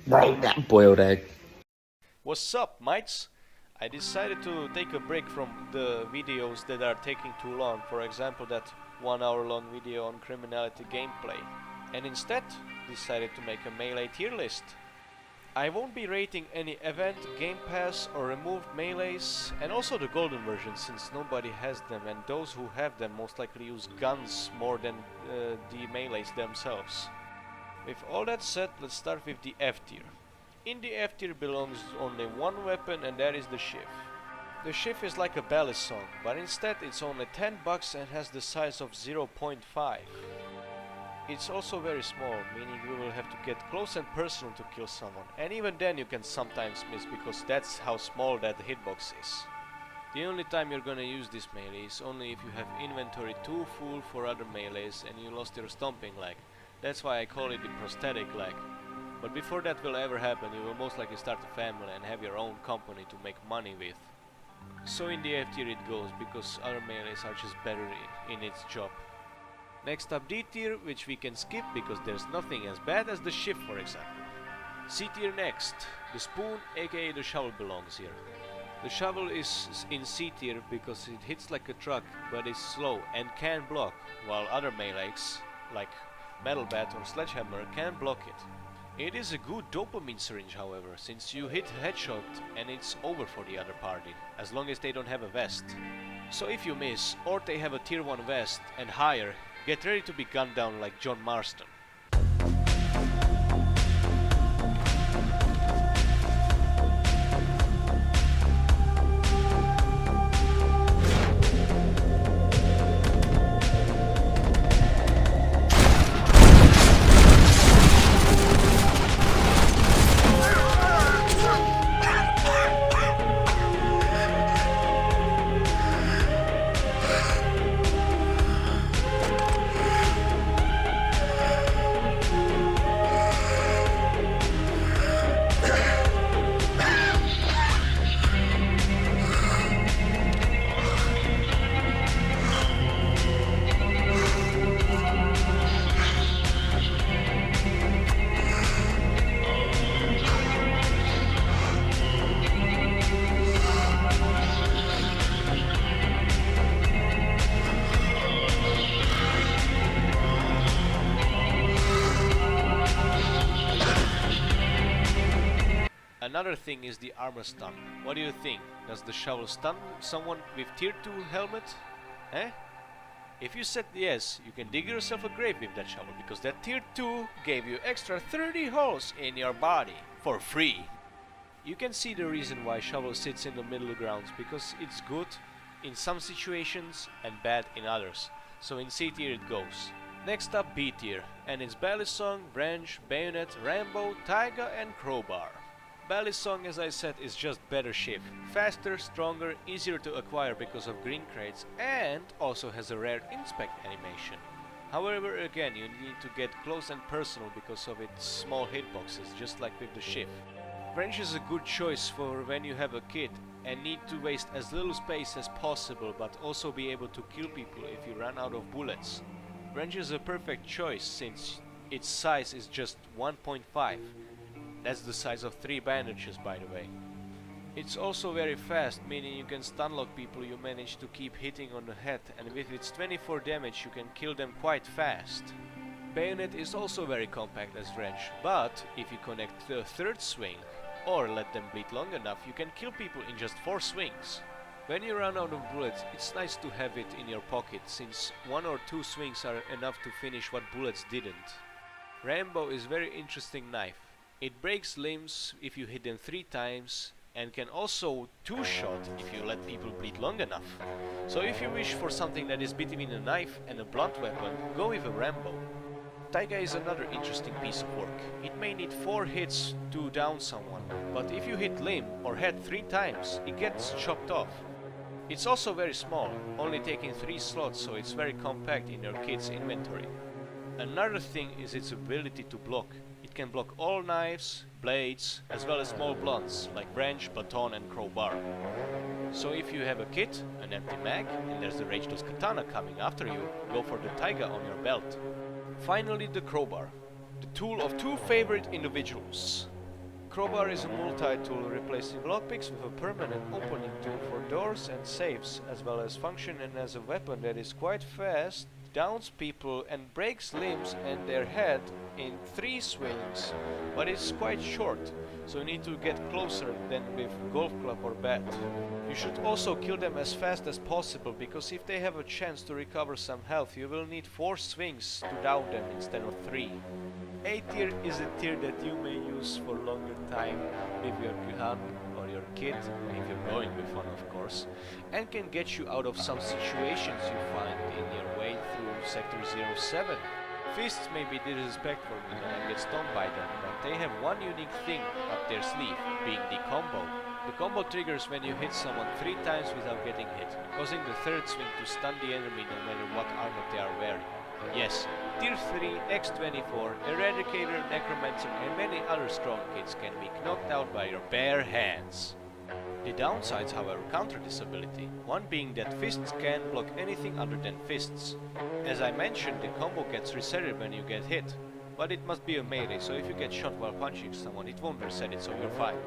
Boiled egg. What's up, mates? I decided to take a break from the videos that are taking too long, for example that 1 hour long video on Criminality gameplay, and instead decided to make a melee tier list. I won't be rating any event, game pass or removed melees, and also the golden version since nobody has them, and those who have them most likely use guns more than the melees themselves. With all that said, let's start with the F tier. In the F tier belongs only one weapon, and that is the Shiv. The Shiv is like a ballad song, but instead it's only 10 bucks and has the size of 0.5. It's also very small, meaning you will have to get close and personal to kill someone, and even then you can sometimes miss because that's how small that hitbox is. The only time you're gonna use this melee is only if you have inventory too full for other melees and you lost your stomping leg. That's why I call it the prosthetic leg. But before that will ever happen, you will most likely start a family and have your own company to make money with. So in the F tier it goes, because other melees are just better in its job. Next up D tier, which we can skip because there's nothing as bad as the Shiv, for example. C tier next. The spoon, aka the shovel, belongs here. The shovel is in C tier because it hits like a truck but is slow and can block, while other melees, like metal bat or sledgehammer, can block it. It is a good dopamine syringe, however, since you hit a headshot and it's over for the other party, as long as they don't have a vest. So if you miss, or they have a tier 1 vest and higher, get ready to be gunned down like John Marston. Another thing is the armor stun. What do you think? Does the shovel stun someone with tier 2 helmet? Eh? If you said yes, you can dig yourself a grave with that shovel, because that tier 2 gave you extra 30 holes in your body for free. You can see the reason why shovel sits in the middle grounds, because it's good in some situations and bad in others. So in C tier it goes. Next up B tier, and it's Balisong, Branch, Bayonet, Rambo, Taiga and Crowbar. Balisong, as I said, is just better Shiv. Faster, stronger, easier to acquire because of green crates, and also has a rare inspect animation. However, again, you need to get close and personal because of its small hitboxes, just like with the Shiv. Branch is a good choice for when you have a kid and need to waste as little space as possible, but also be able to kill people if you run out of bullets. Branch is a perfect choice since its size is just 1.5. That's the size of 3 bandages, by the way. It's also very fast, meaning you can stunlock people you manage to keep hitting on the head, and with its 24 damage you can kill them quite fast. Bayonet is also very compact as Wrench, but if you connect the third swing, or let them bleed long enough, you can kill people in just 4 swings. When you run out of bullets, it's nice to have it in your pocket, since 1 or 2 swings are enough to finish what bullets didn't. Rambo is a very interesting knife. It breaks limbs if you hit them 3 times, and can also 2-shot if you let people bleed long enough. So if you wish for something that is between a knife and a blunt weapon, go with a Rambo. Taiga is another interesting piece of work. It may need 4 hits to down someone, but if you hit limb or head 3 times, it gets chopped off. It's also very small, only taking 3 slots, so it's very compact in your kit's inventory. Another thing is its ability to block. It can block all knives, blades, as well as small blunts like branch, baton and crowbar. So if you have a kit, an empty mag, and there's the Rage Dose Katana coming after you, go for the Taiga on your belt. Finally, the crowbar, the tool of 2 favorite individuals. crowbar is a multi-tool replacing lockpicks with a permanent opening tool for doors and safes, as well as functioning as a weapon that is quite fast, downs people and breaks limbs and their head in 3 swings, but it's quite short, so you need to get closer than with golf club or bat. You should also kill them as fast as possible, because if they have a chance to recover some health, you will need 4 swings to down them instead of 3. A tier is a tier that you may use for longer time with your Kuhan or your kid, if you're going with one of course, and can get you out of some situations you find in your way through Sector 07. Fists may be disrespectful and get stoned by them, but they have one unique thing up their sleeve, being the combo. The combo triggers when you hit someone 3 times without getting hit, causing the third swing to stun the enemy no matter what armor they are wearing. Yes, Tier 3, X24, Eradicator, Necromancer and many other strong kids can be knocked out by your bare hands. The downsides, however, counter this ability, one being that fists can block anything other than fists. As I mentioned, the combo gets resetted when you get hit, but it must be a melee, so if you get shot while punching someone, it won't reset it, so you're fine.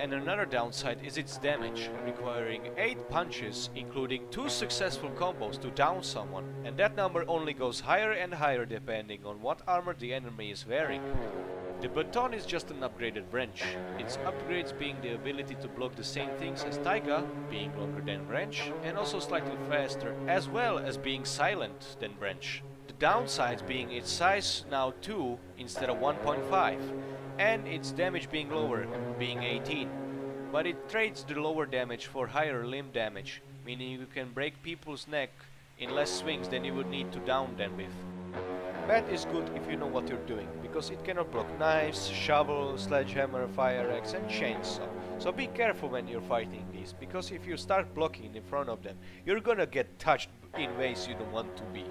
And another downside is its damage, requiring 8 punches, including 2 successful combos to down someone, and that number only goes higher and higher depending on what armor the enemy is wearing. The baton is just an upgraded wrench, its upgrades being the ability to block the same things as Taiga, being longer than wrench, and also slightly faster, as well as being silent than wrench. The downsides being its size now 2 instead of 1.5. and its damage being lower, being 18. But it trades the lower damage for higher limb damage, meaning you can break people's neck in less swings than you would need to down them with. Bat is good if you know what you're doing, because it cannot block knives, shovel, sledgehammer, fire axe and chainsaw. So be careful when you're fighting these, because if you start blocking in front of them, you're gonna get touched in ways you don't want to be.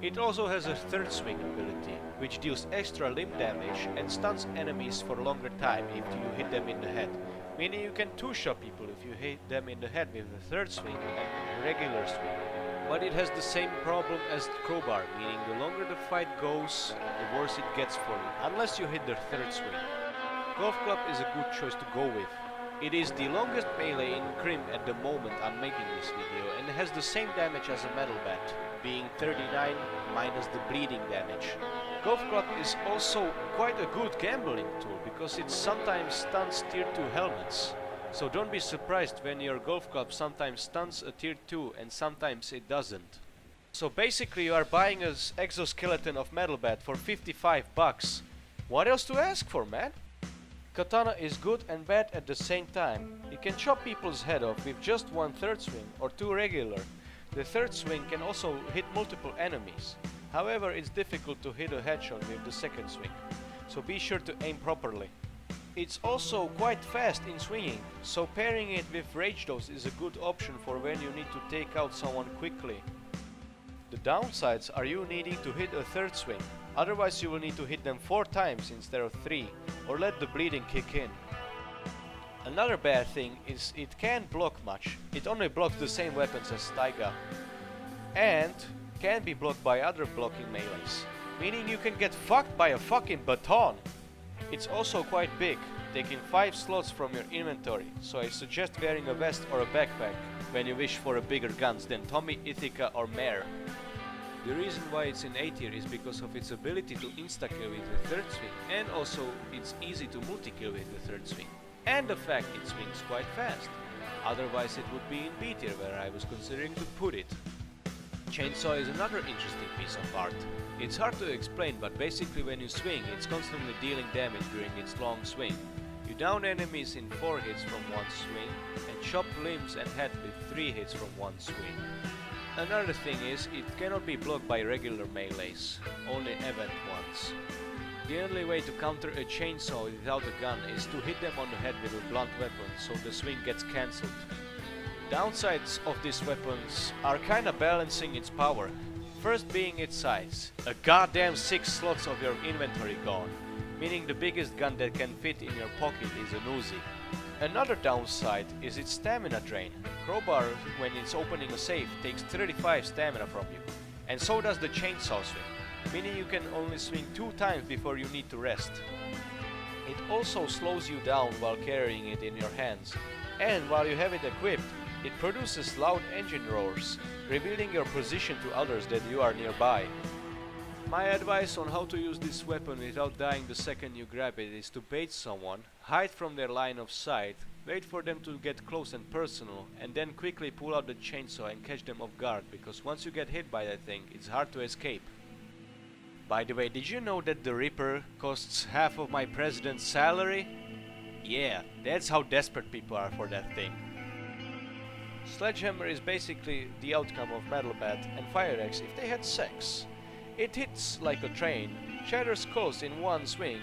It also has a third swing ability, which deals extra limb damage and stuns enemies for a longer time if you hit them in the head, meaning you can two-shot people if you hit them in the head with the third swing and regular swing. But it has the same problem as the crowbar, meaning the longer the fight goes, the worse it gets for you, unless you hit the third swing. Golf club is a good choice to go with. It is the longest melee in Crim at the moment I'm making this video, and has the same damage as a metal bat, being 39 minus the bleeding damage. Golf club is also quite a good gambling tool, because it sometimes stuns tier 2 helmets. So don't be surprised when your golf club sometimes stuns a tier 2 and sometimes it doesn't. So basically you are buying an exoskeleton of metal bat for 55 bucks. What else to ask for, man? Katana is good and bad at the same time. It can chop people's head off with just 1 third swing or 2 regular. The third swing can also hit multiple enemies. However, it's difficult to hit a headshot with the second swing, so be sure to aim properly. It's also quite fast in swinging, so pairing it with Rage Dose is a good option for when you need to take out someone quickly. The downsides are you needing to hit a third swing, otherwise you will need to hit them 4 times instead of 3, or let the bleeding kick in. Another bad thing is it can't block much. It only blocks the same weapons as Taiga, and can be blocked by other blocking melees, meaning you can get fucked by a fucking baton. It's also quite big, taking 5 slots from your inventory, so I suggest wearing a vest or a backpack when you wish for a bigger guns than Tommy, Ithaca or Mare. The reason why it's in A tier is because of its ability to insta-kill with the third swing, and also it's easy to multi-kill with the third swing, and the fact it swings quite fast. Otherwise it would be in B tier, where I was considering to put it. Chainsaw is another interesting piece of art. It's hard to explain, but basically when you swing, it's constantly dealing damage during its long swing. You down enemies in 4 hits from 1 swing, and chop limbs and head with 3 hits from 1 swing. Another thing is, it cannot be blocked by regular melees, only event ones. The only way to counter a chainsaw without a gun is to hit them on the head with a blunt weapon, so the swing gets cancelled. Downsides of these weapons are kinda balancing its power. First being its size. A goddamn 6 slots of your inventory gone, meaning the biggest gun that can fit in your pocket is an Uzi. Another downside is its stamina drain. Crowbar, when it's opening a safe, takes 35 stamina from you, and so does the chainsaw swing, meaning you can only swing 2 times before you need to rest. It also slows you down while carrying it in your hands, and while you have it equipped, it produces loud engine roars, revealing your position to others that you are nearby. My advice on how to use this weapon without dying the second you grab it is to bait someone, hide from their line of sight, wait for them to get close and personal, and then quickly pull out the chainsaw and catch them off guard, because once you get hit by that thing, it's hard to escape. By the way, did you know that the Reaper costs half of my president's salary? Yeah, that's how desperate people are for that thing. Sledgehammer is basically the outcome of Metal Bat and Fire Axe if they had sex. It hits like a train, shatters skulls in one swing,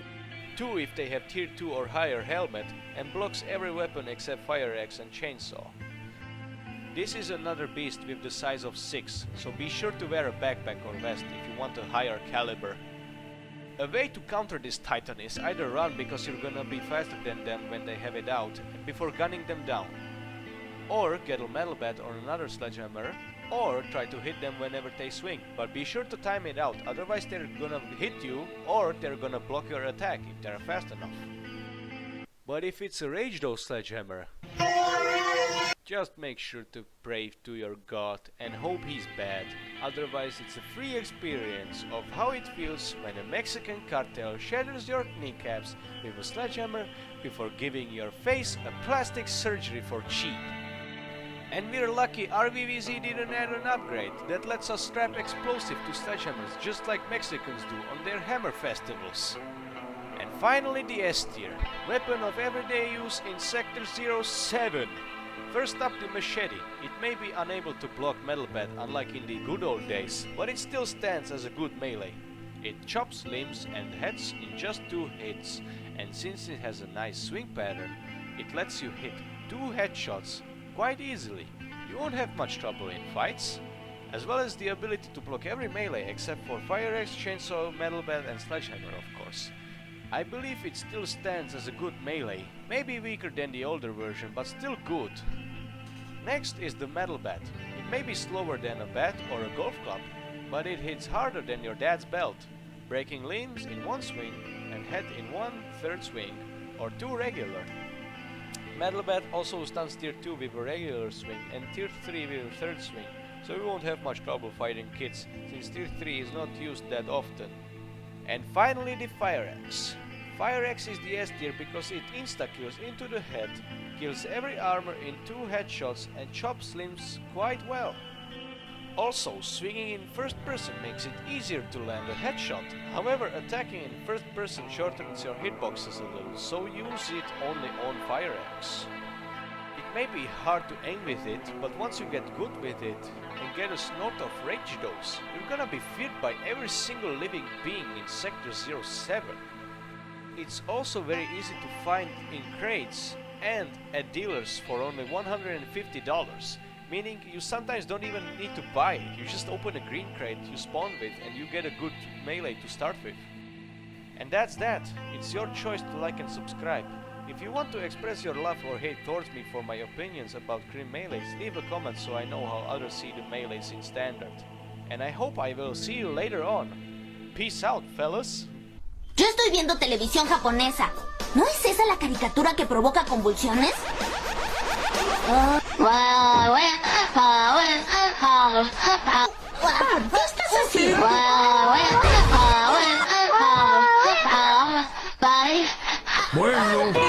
2 if they have tier 2 or higher helmet, and blocks every weapon except Fire Axe and Chainsaw. This is another beast with the size of 6, so be sure to wear a backpack or vest if you want a higher caliber. A way to counter this titan is either run because you're gonna be faster than them when they have it out before gunning them down, or get a Metal Bat or another Sledgehammer, or try to hit them whenever they swing, but be sure to time it out, otherwise they're gonna hit you or they're gonna block your attack if they're fast enough. But if it's a Rage Though Sledgehammer, just make sure to pray to your god and hope he's bad, otherwise it's a free experience of how it feels when a Mexican cartel shatters your kneecaps with a sledgehammer before giving your face a plastic surgery for cheap. And we're lucky RVVZ didn't add an upgrade that lets us strap explosive to sledgehammers just like Mexicans do on their hammer festivals. And finally the S tier, weapon of everyday use in Sector 07. First up the machete. It may be unable to block Metal Bat unlike in the good old days, but it still stands as a good melee. It chops limbs and heads in just 2 hits, and since it has a nice swing pattern, it lets you hit 2 headshots quite easily. You won't have much trouble in fights, as well as the ability to block every melee except for Fire Axe, Chainsaw, Metal Bat and Sledgehammer of course. I believe it still stands as a good melee, maybe weaker than the older version but still good. Next is the Metal Bat. It may be slower than a bat or a golf club, but it hits harder than your dad's belt, breaking limbs in 1 swing and head in 1/3 swing, or 2 regular. Metal Bat also stuns tier 2 with a regular swing and tier 3 with a 3rd swing, so you won't have much trouble fighting kids since tier 3 is not used that often. And finally the Fire Axe. Fire Axe is the S tier because it insta-kills into the head, kills every armor in 2 headshots and chops limbs quite well. Also, swinging in first person makes it easier to land a headshot. However, attacking in first person shortens your hitboxes a little, so use it only on Fire Axe. It may be hard to aim with it, but once you get good with it and get a snort of Rage Dose, you're gonna be feared by every single living being in Sector 07. It's also very easy to find in crates and at dealers for only $150. Meaning you sometimes don't even need to buy it, you just open a green crate you spawn with and you get a good melee to start with. And that's that, it's your choice to like and subscribe. If you want to express your love or hate towards me for my opinions about Crim melees, leave a comment so I know how others see the melees in standard. And I hope I will see you later on. Peace out, fellas! Yo estoy viendo televisión japonesa. ¿No es esa la caricatura que provoca convulsiones? ¿Qué estás haciendo? Bueno.